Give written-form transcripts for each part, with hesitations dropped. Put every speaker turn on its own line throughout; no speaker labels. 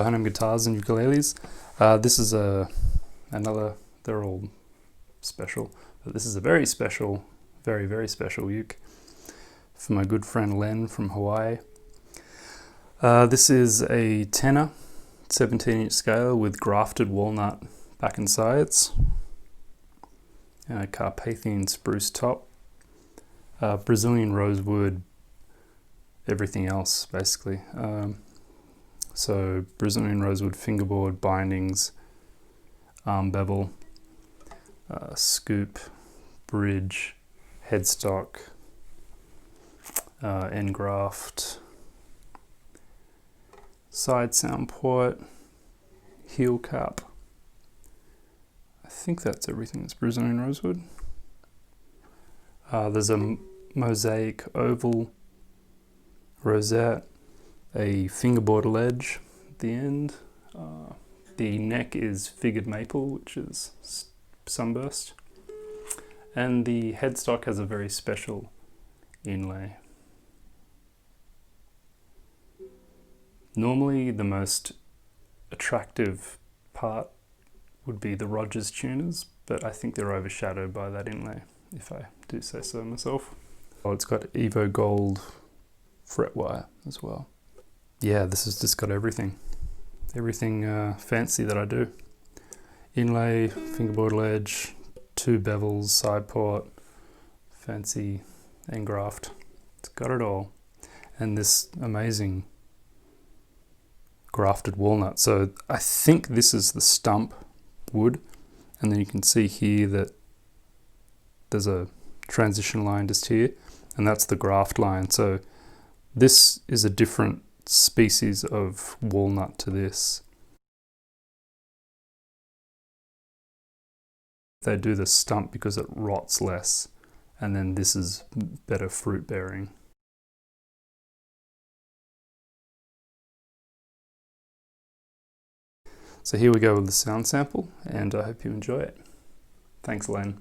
Hannam Guitars and Ukuleles. This is another, they're all special, but this is a very special, very special uke for my good friend Len from Hawaii. This is a Tenor 17-inch scale with grafted walnut back and sides, Carpathian Spruce top, Brazilian rosewood, everything else basically. So Brazilian rosewood fingerboard, bindings, arm bevel, scoop, bridge, headstock, end graft, side sound port, heel cap. I think that's everything that's Brazilian rosewood. There's a mosaic oval rosette, a fingerboard ledge at the end. The neck is figured maple, which is sunburst. And the headstock has a very special inlay. Normally the most attractive part would be the Rodgers tuners, but I think they're overshadowed by that inlay, if I do say so myself. Oh, it's got Evo gold fret wire as well. Yeah, this has just got everything fancy that I do. Inlay, fingerboard ledge, 2 bevels, side port, fancy end graft. It's got it all. And this amazing grafted walnut. So I think this is the stump wood, and then you can see here that there's a transition line just here, and that's the graft line. So this is a different species of walnut to this. They do the stump because it rots less, and then this is better fruit bearing. So here we go with the sound sample, and I hope you enjoy it. Thanks, Len.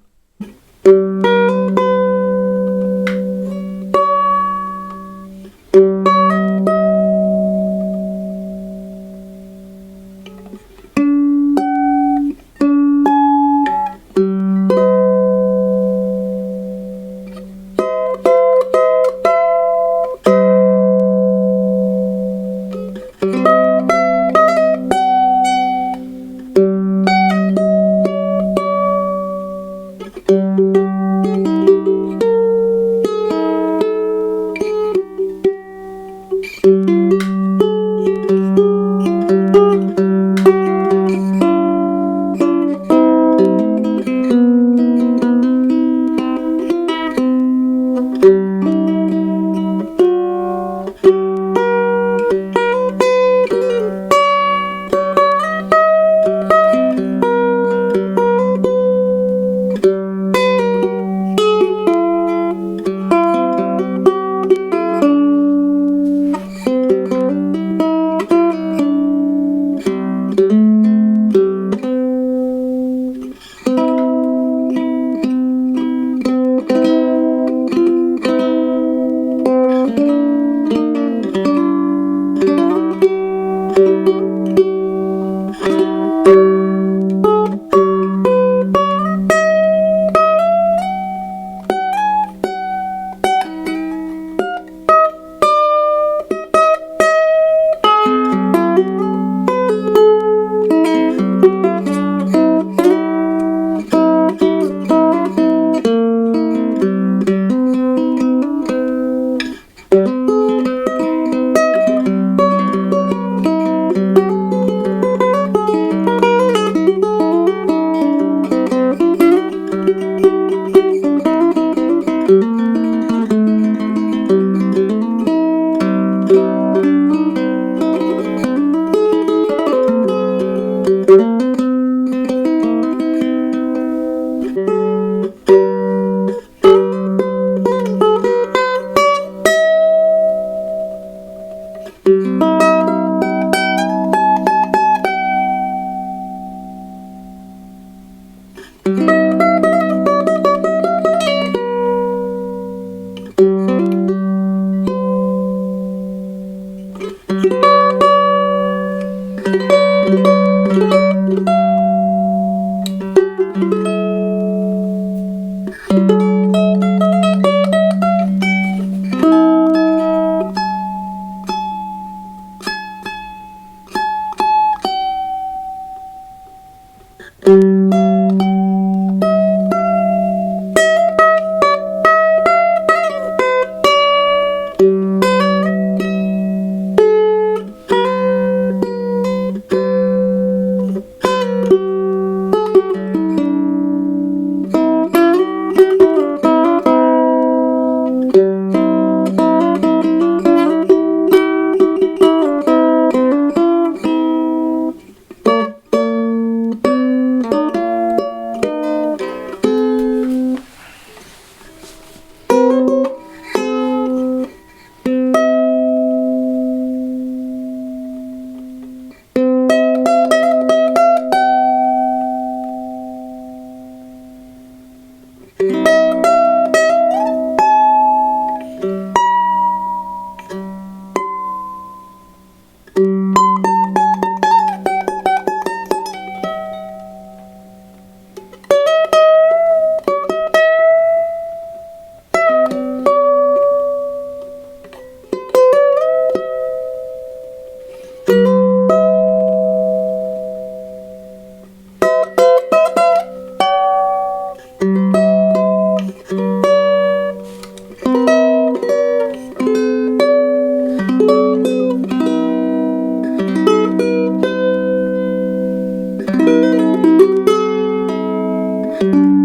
Bye.